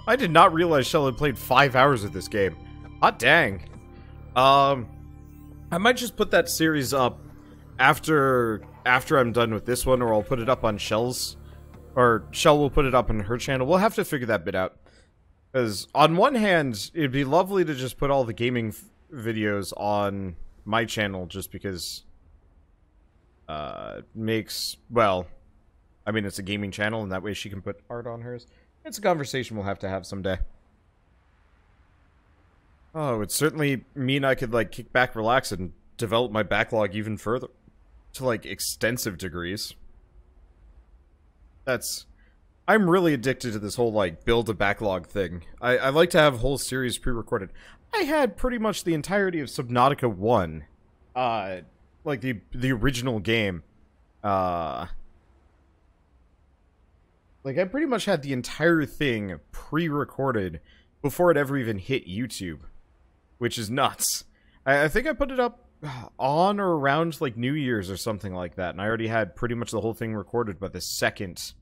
I did not realize Shell had played 5 hours of this game. Hot dang. I might just put that series up after I'm done with this one, or I'll put it up on Shell's, or Shell will put it up on her channel. We'll have to figure that bit out. Because on one hand, it'd be lovely to just put all the gaming videos on my channel, just because makes, well, I mean, it's a gaming channel, and that way she can put art on hers. It's a conversation we'll have to have someday. Oh, it would certainly mean I could, like, kick back, relax, and develop my backlog even further. To, like, extensive degrees. I'm really addicted to this whole, like, build a backlog thing. I like to have a whole series pre-recorded. I had pretty much the entirety of Subnautica 1. Like, the original game. Like, I pretty much had the entire thing pre-recorded before it ever even hit YouTube. Which is nuts. I think I put it up on or around, like, New Year's or something like that. And I already had pretty much the whole thing recorded by the 2nd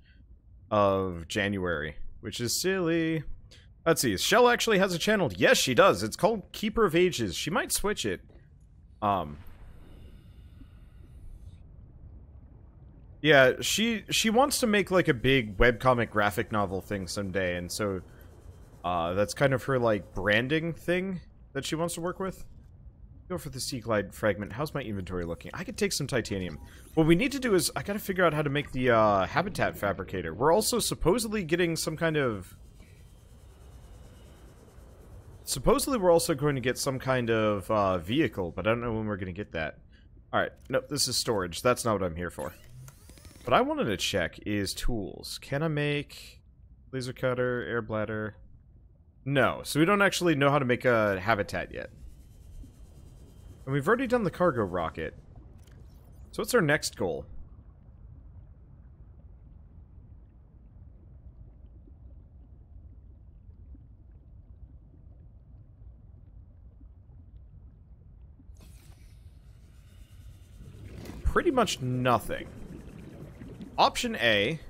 of January. Which is silly. Let's see. Shell actually has a channel. Yes, she does. It's called Keeper of Ages. She might switch it. Yeah, she wants to make, like, a big webcomic graphic novel thing someday. And so, that's kind of her, like, branding thing that she wants to work with. Go for the Sea Glide fragment. How's my inventory looking? I could take some titanium. What we need to do is, I gotta figure out how to make the, habitat fabricator. We're also supposedly getting some kind of... Supposedly we're also going to get some kind of, vehicle, but I don't know when we're gonna get that. Alright, nope, this is storage. That's not what I'm here for. What I wanted to check is tools. Can I make... laser cutter, air bladder... No, so we don't actually know how to make a habitat yet. And we've already done the cargo rocket. So what's our next goal? Pretty much nothing. Option A,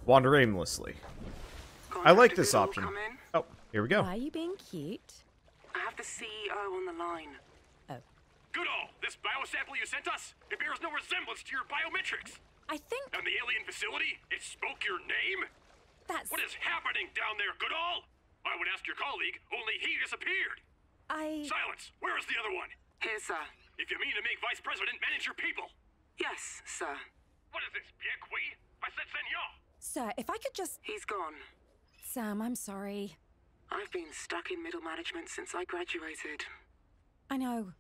wander aimlessly. I like this option. Oh, here we go. Why are you being cute? I have the CEO on the line. Oh. Goodall, this biosample you sent us, it bears no resemblance to your biometrics. I think And the alien facility, it spoke your name? that's... What is happening down there, Goodall? I would ask your colleague, only he disappeared. Silence! Where is the other one? Here, sir. If you mean to make Vice President manage your people. Yes, sir. What is this, bien oui? I said senor. Sir, if I could just... He's gone. Sam, I'm sorry. I've been stuck in middle management since I graduated. I know.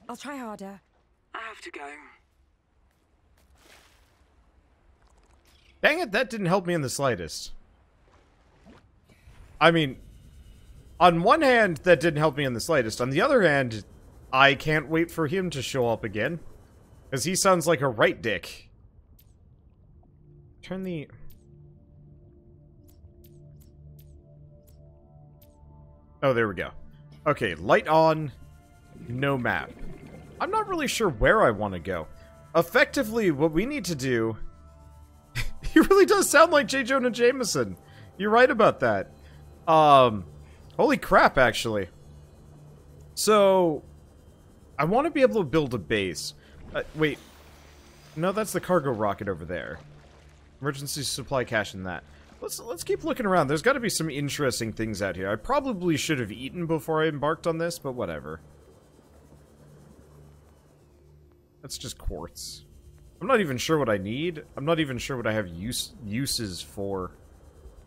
I'll try harder. I have to go. Dang it, that didn't help me in the slightest. I mean, on one hand, that didn't help me in the slightest. On the other hand, I can't wait for him to show up again. Because he sounds like a right dick. Turn the... Oh, there we go. Okay, light on, no map. I'm not really sure where I want to go. Effectively, what we need to do... He really does sound like J. Jonah Jameson. You're right about that. Holy crap, actually. So, I want to be able to build a base. Wait. No, that's the cargo rocket over there. Emergency supply cache in that. Let's keep looking around. There's got to be some interesting things out here. I probably should have eaten before I embarked on this, but whatever. That's just quartz. I'm not even sure what I need. I'm not even sure what I have uses for.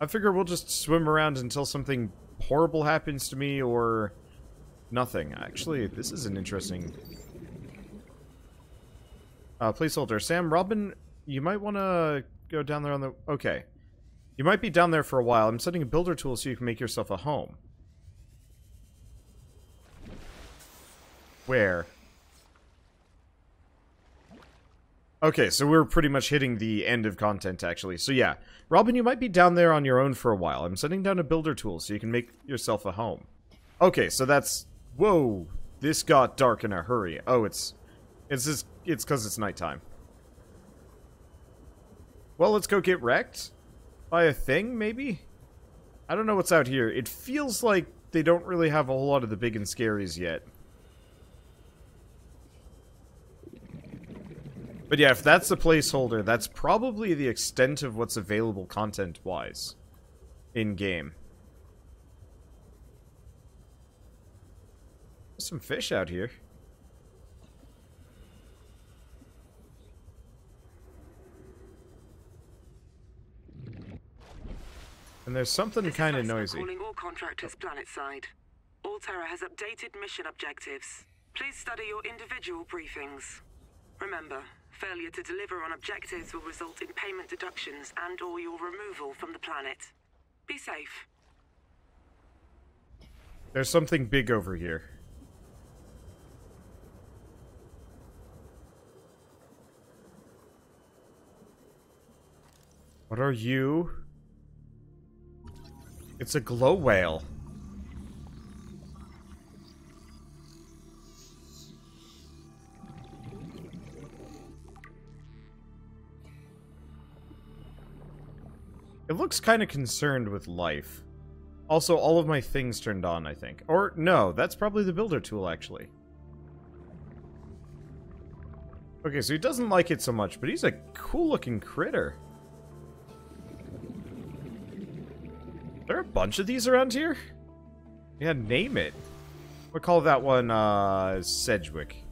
I figure we'll just swim around until something horrible happens to me, or nothing. Actually, this is an interesting... placeholder. Sam, Robin, you might want to go down there on the... Okay. You might be down there for a while. I'm setting a builder tool so you can make yourself a home. Where? Okay, so we're pretty much hitting the end of content, actually. So yeah, Robin, you might be down there on your own for a while. I'm setting down a builder tool so you can make yourself a home. Okay, so that's... Whoa! This got dark in a hurry. Oh, it's because it's nighttime. Well, let's go get wrecked? By a thing, maybe? I don't know what's out here. It feels like they don't really have a whole lot of the big and scaries yet. But yeah, if that's the placeholder, that's probably the extent of what's available content-wise in-game. There's some fish out here. And there's something kind of noisy. Calling all contractors planetside. Alterra has updated mission objectives. Please study your individual briefings. Remember, failure to deliver on objectives will result in payment deductions and/or your removal from the planet. Be safe. There's something big over here. What are you? It's a glow whale. It looks kind of concerned with life. Also, all of my things turned on, I think. Or, no, that's probably the builder tool, actually. Okay, so he doesn't like it so much, but he's a cool-looking critter. Are there a bunch of these around here? Yeah, name it. We'll call that one, Sedgwick.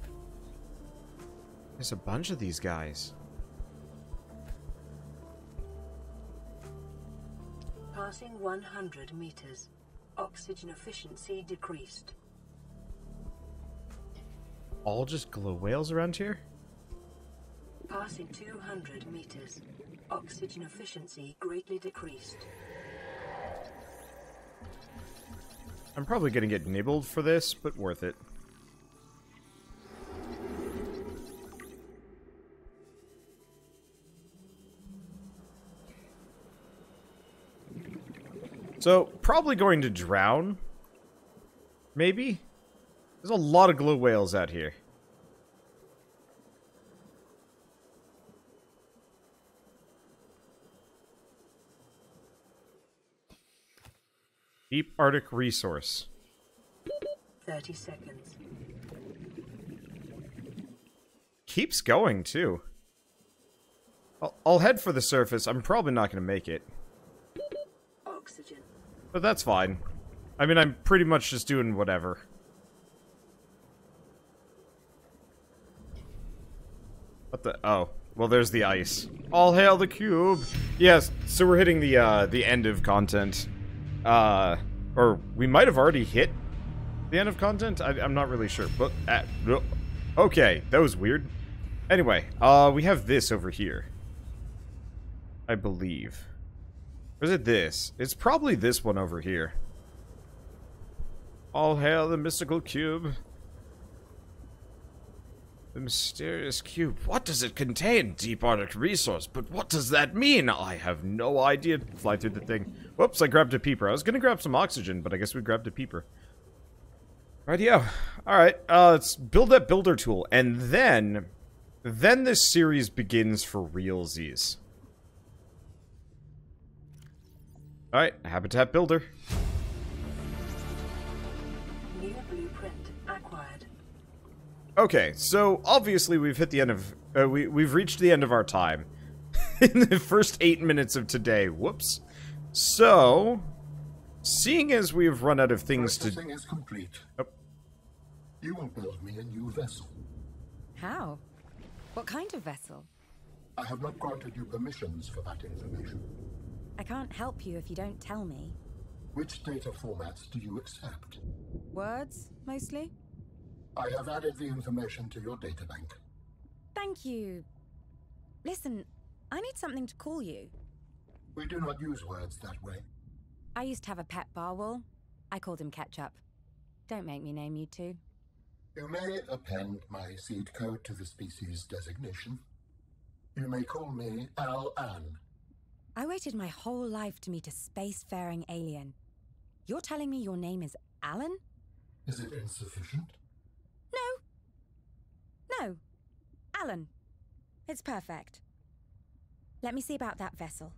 There's a bunch of these guys. Passing 100 meters. Oxygen efficiency decreased. All just glow whales around here? Passing 200 meters. Oxygen efficiency greatly decreased. I'm probably gonna get nibbled for this, but worth it. So, probably going to drown. Maybe? There's a lot of glow whales out here. Deep Arctic resource. 30 seconds. Keeps going, too. I'll head for the surface. I'm probably not going to make it. Oxygen. But that's fine. I mean, I'm pretty much just doing whatever. What the... Oh. Well, there's the ice. All hail the cube! Yes, so we're hitting the end of content. Or we might have already hit the end of content? I'm not really sure. But, okay, that was weird. Anyway, we have this over here. I believe. Or is it this? It's probably this one over here. All hail the mystical cube. The mysterious cube. What does it contain? Deep Arctic resource. But what does that mean? I have no idea. Fly through the thing. Whoops, I grabbed a peeper. I was gonna grab some oxygen, but I guess we grabbed a peeper. Rightio. Alright, let's build that builder tool. And then this series begins for realsies. Alright, Habitat Builder. New blueprint acquired. Okay, so obviously we've hit the end of... we've reached the end of our time. In the first 8 minutes of today. Whoops. So, seeing as we've run out of things to... Processing is complete. Oh. You will build me a new vessel. How? What kind of vessel? I have not granted you permissions for that information. I can't help you if you don't tell me. Which data formats do you accept? Words, mostly? I have added the information to your databank. Thank you. Listen, I need something to call you. We do not use words that way. I used to have a pet barwol. I called him Ketchup. Don't make me name you two. You may append my seed code to the species designation. You may call me Al-An. I waited my whole life to meet a spacefaring alien. You're telling me your name is Alan? Is it insufficient? No. Alan. It's perfect. Let me see about that vessel.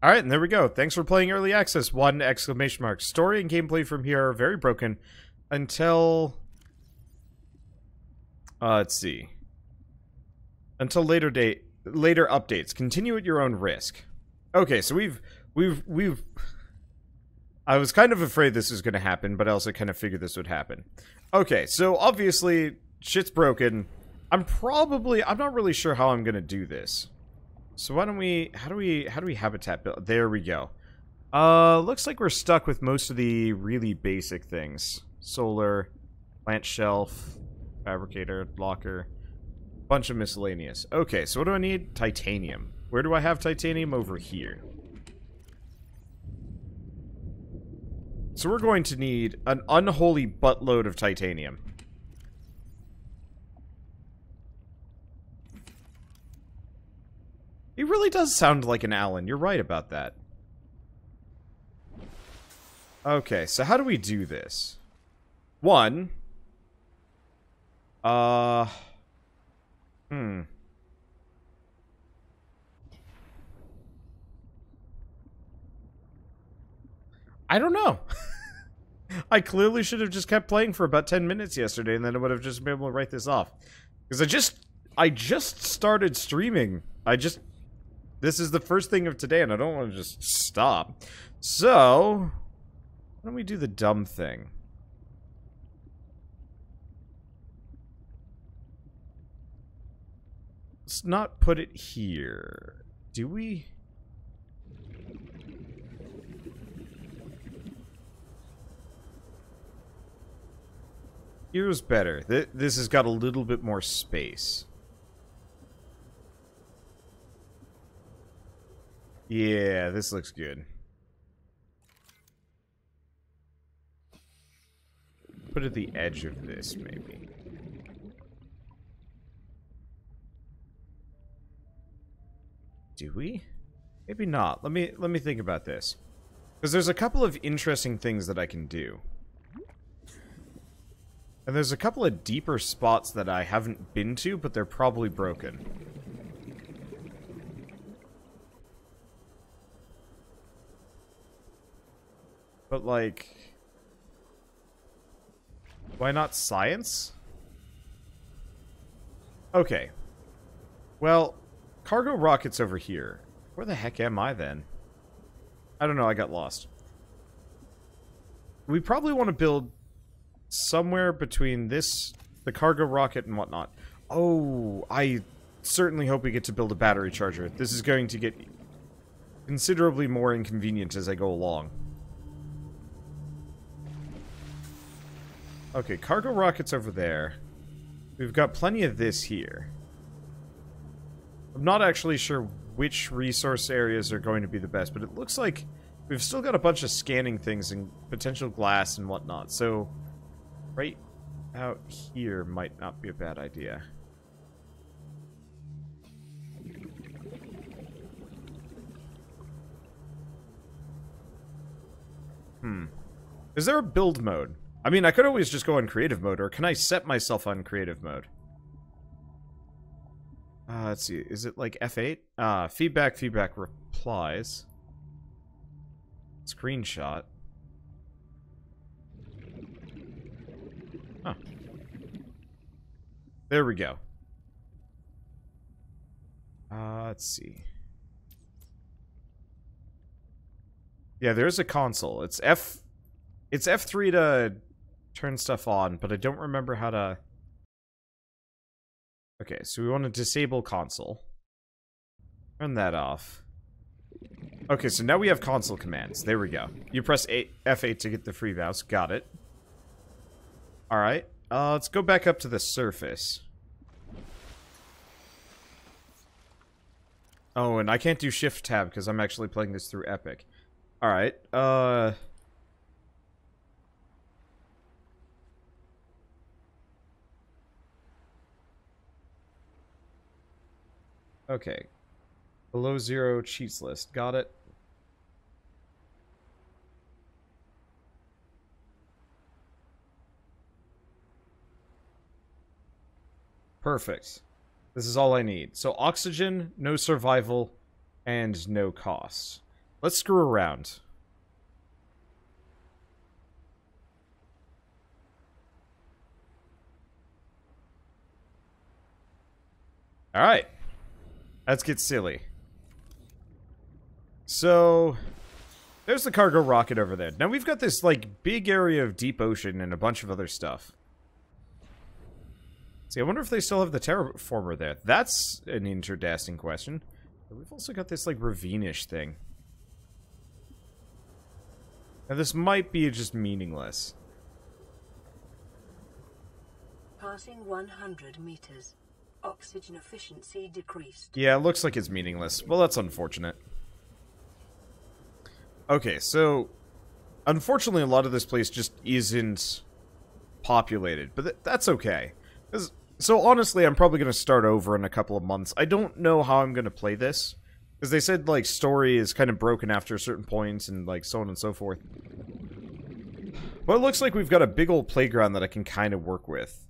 Alright, and there we go. Thanks for playing Early Access. 1 exclamation mark. Story and gameplay from here are very broken until... let's see. Until later updates. Continue at your own risk. Okay, so we've... I was kind of afraid this was going to happen, but I also kind of figured this would happen. Okay, so obviously, shit's broken. I'm not really sure how I'm going to do this. So why don't we... How do we habitat build? There we go. Looks like we're stuck with most of the really basic things. Solar, plant shelf, fabricator, locker, bunch of miscellaneous. Okay, so what do I need? Titanium. Where do I have titanium? Over here. So we're going to need an unholy buttload of titanium. He really does sound like an Alan. You're right about that. Okay, so how do we do this? One. I don't know. I clearly should have just kept playing for about 10 minutes yesterday, and then I would have just been able to write this off. Because I just started streaming. This is the first thing of today, and I don't want to just stop. So, why don't we do the dumb thing? Let's not put it here. Do we? Here's better. This has got a little bit more space. Yeah, this looks good. Put it at the edge of this, maybe. Do we? Maybe not. Let me think about this. Because there's a couple of interesting things that I can do. And there's a couple of deeper spots that I haven't been to, but they're probably broken. But, like... why not science? Okay. Well, cargo rockets over here. Where the heck am I, then? I don't know, I got lost. We probably want to build somewhere between this, the cargo rocket, and whatnot. Oh, I certainly hope we get to build a battery charger. This is going to get considerably more inconvenient as I go along. Okay, cargo rockets over there. We've got plenty of this here. I'm not actually sure which resource areas are going to be the best, but it looks like we've still got a bunch of scanning things and potential glass and whatnot, so right out here might not be a bad idea. Is there a build mode? I mean, I could always just go on creative mode, or can I set myself on creative mode? Let's see, is it like F8? Feedback replies. Screenshot. Huh. There we go. Let's see. Yeah, there's a console. It's F3 to turn stuff on, but I don't remember how to... Okay, so we want to disable console. Turn that off. Okay, so now we have console commands. There we go. You press F8 to get the free mouse. Got it. Alright. Let's go back up to the surface. Oh, and I can't do Shift Tab because I'm actually playing this through Epic. Alright, okay. Below zero cheats list. Got it. Perfect. This is all I need. So oxygen, no survival, and no cost. Let's screw around. Alright. Let's get silly. So, there's the cargo rocket over there. Now we've got this, like, big area of deep ocean and a bunch of other stuff. See, I wonder if they still have the terraformer there. That's an interesting question. But we've also got this, like, ravine-ish thing. Now this might be just meaningless. Passing 100 meters. Oxygen efficiency decreased. Yeah, it looks like it's meaningless. Well, that's unfortunate. Okay, so... Unfortunately, a lot of this place just isn't populated. But that's okay. So honestly, I'm probably going to start over in a couple of months. I don't know how I'm going to play this. Because they said, like, story is kind of broken after a certain point, and, like, so on and so forth. But it looks like we've got a big old playground that I can kind of work with.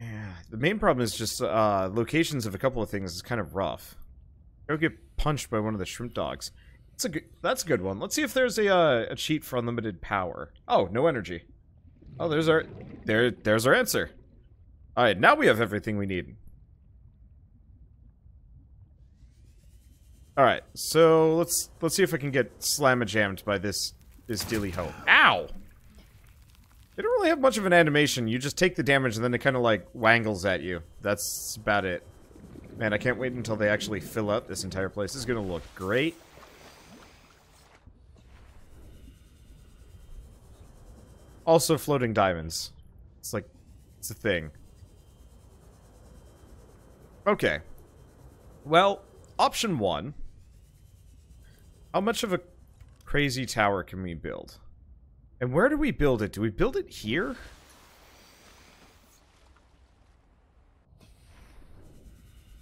Yeah, the main problem is just, locations of a couple of things is kind of rough. Go get punched by one of the shrimp dogs. That's a good one. Let's see if there's a cheat for unlimited power. Oh, no energy. Oh, there's our answer. Alright, now we have everything we need. Alright, so let's see if I can get slamma-jammed by this dilly-ho. Ow! They don't really have much of an animation. You just take the damage and then it kind of like wangles at you. That's about it. Man, I can't wait until they actually fill out this entire place. This is gonna look great. Also floating diamonds. It's like, it's a thing. Okay. Well, option one. How much of a crazy tower can we build? And where do we build it? Do we build it here?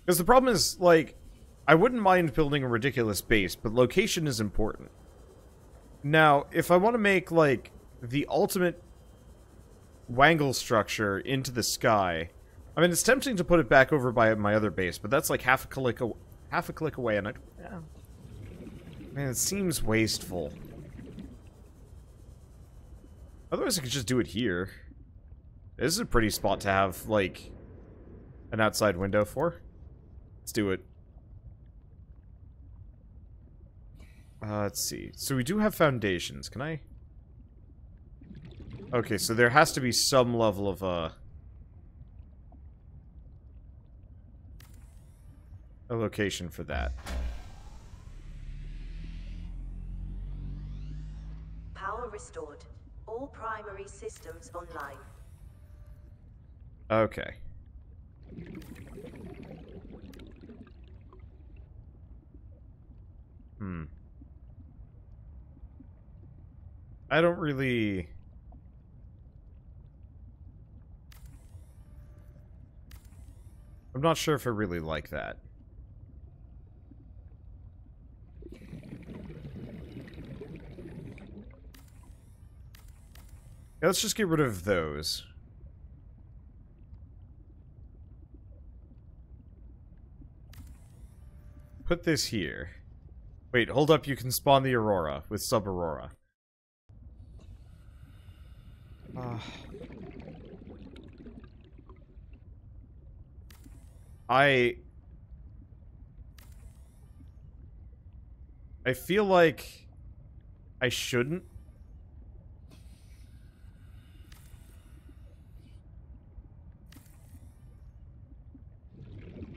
Because the problem is, like, I wouldn't mind building a ridiculous base, but location is important. Now, if I want to make, like, the ultimate wangle structure into the sky, I mean, it's tempting to put it back over by my other base, but that's like half a click away, and yeah. Man, it seems wasteful. Otherwise, I could just do it here. This is a pretty spot to have, like, an outside window for. Let's do it. Let's see. So we do have foundations. Can I? Okay, so there has to be some level of, a location for that. Power restored. All primary systems online. Okay. I don't really... I'm not sure if I really like that. Yeah, let's just get rid of those. Put this here. Wait, hold up, you can spawn the Aurora with Sub-Aurora. I feel like I shouldn't.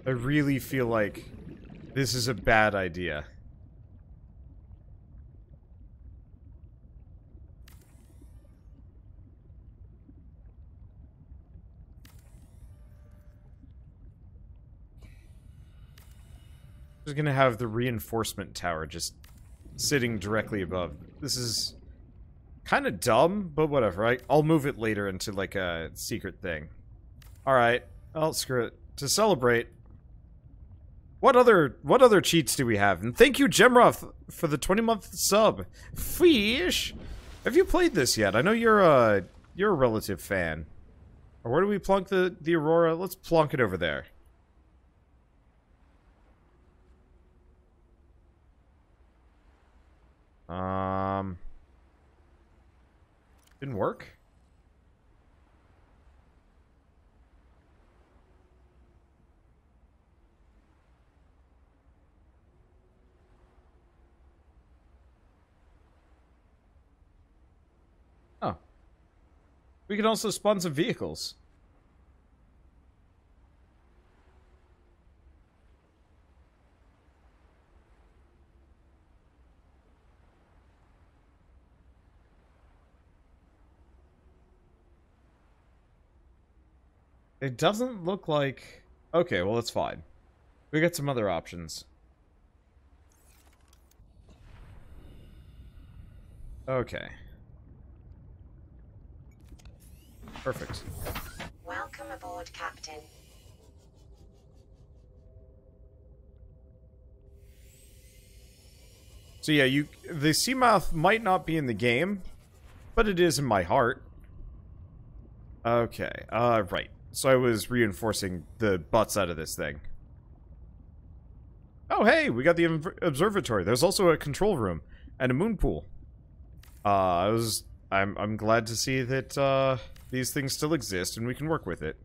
I really feel like this is a bad idea. Just gonna have the reinforcement tower just sitting directly above. This is kind of dumb, but whatever. I'll move it later into like a secret thing. Alright, well, screw it. To celebrate, what other cheats do we have? And thank you, Gemroth, for the 20-month sub. Fish! Have you played this yet? I know you're a relative fan. Or where do we plunk the Aurora? Let's plonk it over there. Didn't work? Oh. We can also spawn some vehicles. It doesn't look like... Okay, well, it's fine. We got some other options. Okay. Perfect. Welcome aboard, Captain. So yeah, the Seamouth might not be in the game, but it is in my heart. Okay, right. So I was reinforcing the butts out of this thing. Oh, hey, we got the observatory. There's also a control room and a moon pool. I'm glad to see that these things still exist and we can work with it.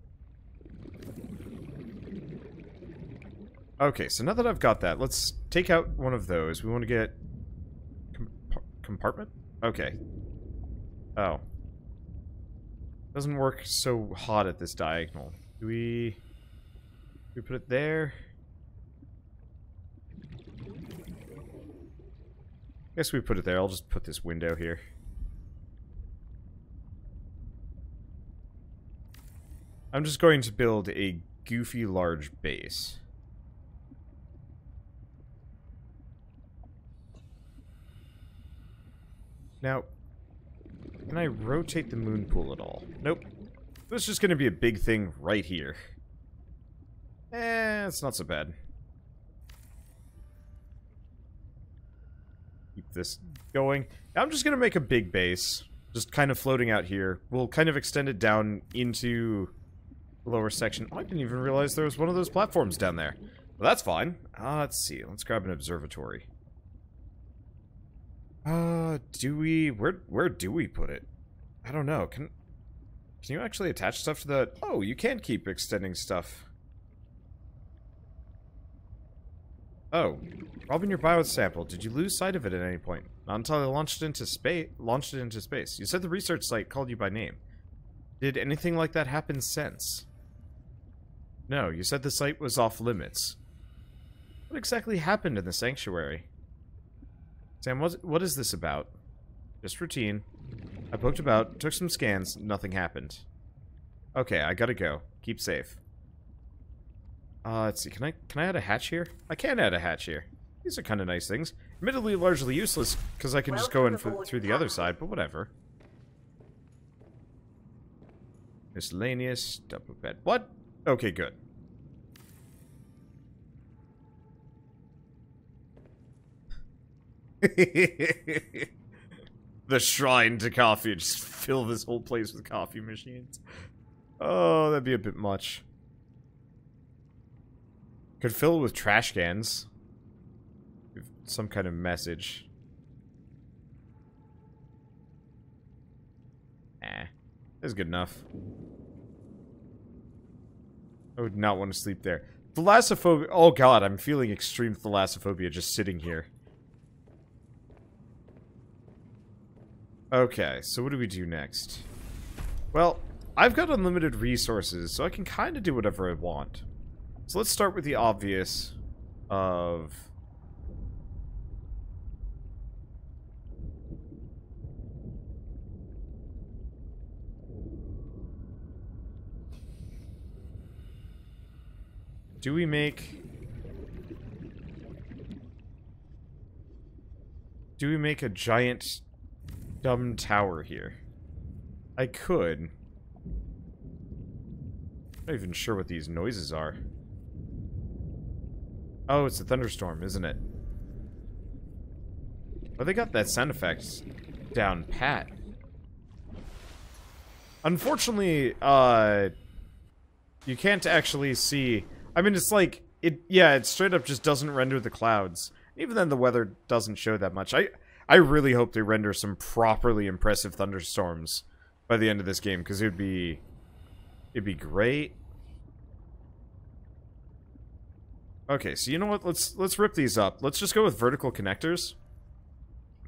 Okay, so now that I've got that, let's take out one of those. We want to get compartment? Okay. Oh. Doesn't work so hot at this diagonal. Do we put it there? Guess we put it there. I'll just put this window here. I'm just going to build a goofy large base. Now, can I rotate the moon pool at all? Nope. It's just going to be a big thing right here. It's not so bad. Keep this going. I'm just going to make a big base. Just kind of floating out here. We'll kind of extend it down into the lower section. Oh, I didn't even realize there was one of those platforms down there. Well, that's fine. Let's see. Let's grab an observatory. Do we... Where do we put it? I don't know. Can you actually attach stuff to that? Oh, you can keep extending stuff. Oh. Robbing your bio sample. Did you lose sight of it at any point? Not until I launched it into space. You said the research site called you by name. Did anything like that happen since? No, you said the site was off limits. What exactly happened in the sanctuary? Sam, what is this about? Just routine. I poked about, took some scans, nothing happened. Okay, I gotta go. Keep safe. Let's see, can I add a hatch here? I can add a hatch here. These are kind of nice things. Admittedly largely useless, because I can just go in through the other side, but whatever. Miscellaneous, double bed. What? Okay, good. The shrine to coffee. Just fill this whole place with coffee machines. Oh, that'd be a bit much. Could fill it with trash cans. Some kind of message. That's good enough. I would not want to sleep there. Thalassophobia. Oh god, I'm feeling extreme thalassophobia just sitting here. Okay, so what do we do next? Well, I've got unlimited resources, so I can kind of do whatever I want. So let's start with the obvious of... Do we make a giant dumb tower here? I could. I'm not even sure what these noises are. Oh, it's a thunderstorm, isn't it? Oh, they got that sound effect down pat. Unfortunately, you can't actually see... I mean, it's like... it straight up just doesn't render the clouds. Even then, the weather doesn't show that much. I I really hope they render some properly impressive thunderstorms by the end of this game, because it'd be great. Okay, so you know what? Let's rip these up. Let's just go with vertical connectors.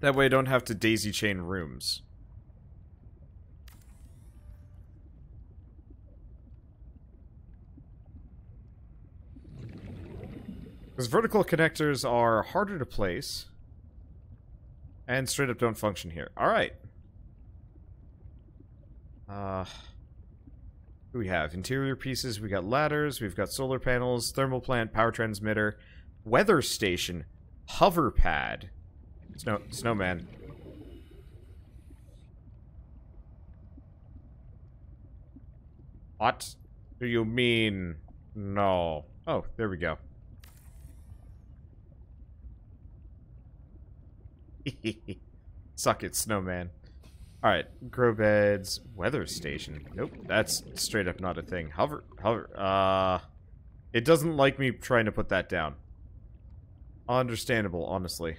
That way I don't have to daisy chain rooms. Because vertical connectors are harder to place. And straight up don't function here. Alright. What do we have? Interior pieces, we got ladders, we've got solar panels, thermal plant, power transmitter, weather station, hover pad. Snowman. What do you mean? No. Oh, there we go. Suck it, snowman. Alright, grow beds, weather station. Nope, that's straight up not a thing. Hover, it doesn't like me trying to put that down. Understandable, honestly.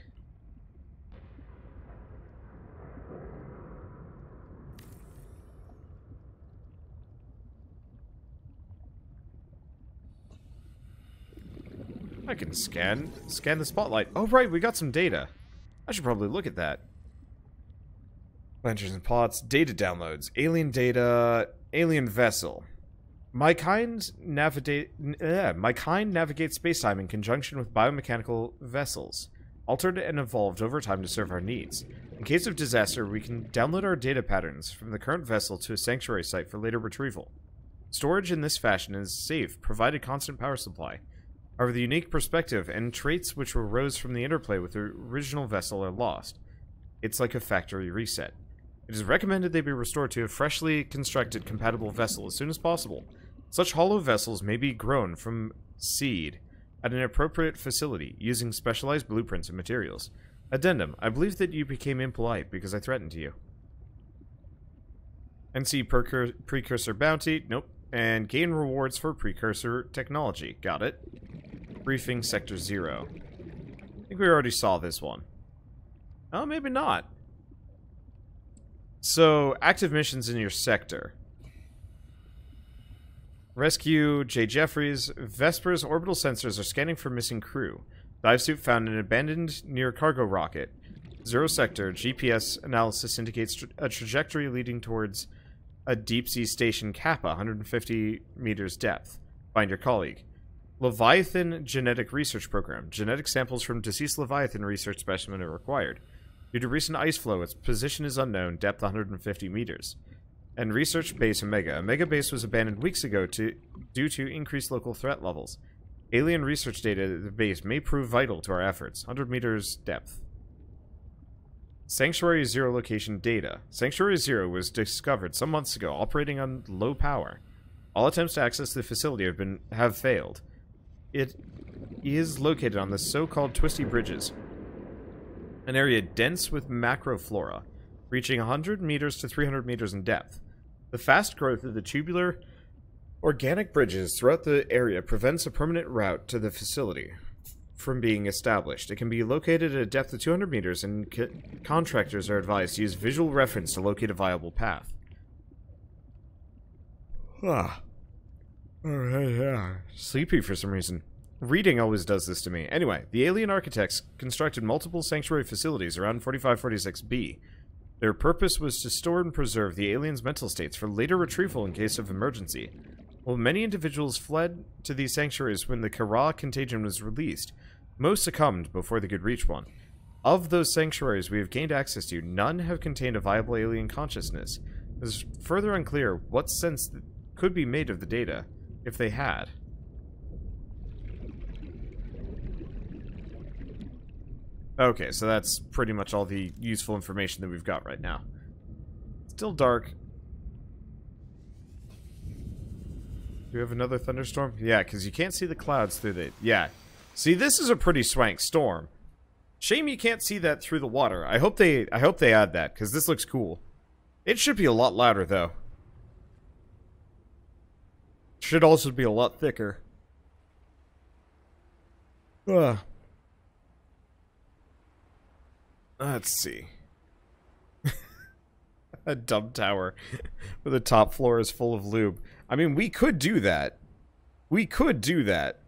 I can scan the spotlight. Oh right, we got some data. I should probably look at that. Lanterns and pots, data downloads, alien data, alien vessel. My kind navigates spacetime in conjunction with biomechanical vessels, altered and evolved over time to serve our needs. In case of disaster, we can download our data patterns from the current vessel to a sanctuary site for later retrieval. Storage in this fashion is safe, provided constant power supply. However, the unique perspective and traits which arose from the interplay with the original vessel are lost. It's like a factory reset. It is recommended they be restored to a freshly constructed compatible vessel as soon as possible. Such hollow vessels may be grown from seed at an appropriate facility using specialized blueprints and materials. Addendum, I believe that you became impolite because I threatened you. NC precursor bounty, nope. And gain rewards for precursor technology, got it. Briefing Sector 0. I think we already saw this one. Oh, maybe not. So, active missions in your sector. Rescue J. Jeffries. Vesper's orbital sensors are scanning for missing crew. Dive suit found in an abandoned near cargo rocket. Zero sector. GPS analysis indicates a trajectory leading towards a deep-sea station Kappa, 150 meters depth. Find your colleague. Leviathan Genetic Research Program. Genetic samples from deceased Leviathan research specimen are required. Due to recent ice flow, its position is unknown, depth 150 meters. And Research Base Omega. Omega Base was abandoned weeks ago due to increased local threat levels. Alien research data at the base may prove vital to our efforts. 100 meters depth. Sanctuary Zero location data. Sanctuary Zero was discovered some months ago, operating on low power. All attempts to access the facility have failed. It is located on the so-called Twisty Bridges, an area dense with macroflora, reaching 100 meters to 300 meters in depth. The fast growth of the tubular organic bridges throughout the area prevents a permanent route to the facility from being established. It can be located at a depth of 200 meters, and contractors are advised to use visual reference to locate a viable path. Sleepy for some reason. Reading always does this to me. Anyway, the alien architects constructed multiple sanctuary facilities around 4546B. Their purpose was to store and preserve the aliens' mental states for later retrieval in case of emergency. While many individuals fled to these sanctuaries when the Kara contagion was released, most succumbed before they could reach one. Of those sanctuaries we have gained access to, none have contained a viable alien consciousness. It is further unclear what sense could be made of the data, if they had. Okay, so that's pretty much all the useful information that we've got right now. Still dark. Do we have another thunderstorm? Yeah, because you can't see the clouds through the... Yeah. See, this is a pretty swank storm. Shame you can't see that through the water. I hope they add that, because this looks cool. It should be a lot louder, though. Should also be a lot thicker. Ugh. Let's see. A dump tower where the top floor is full of lube. I mean, we could do that. We could do that.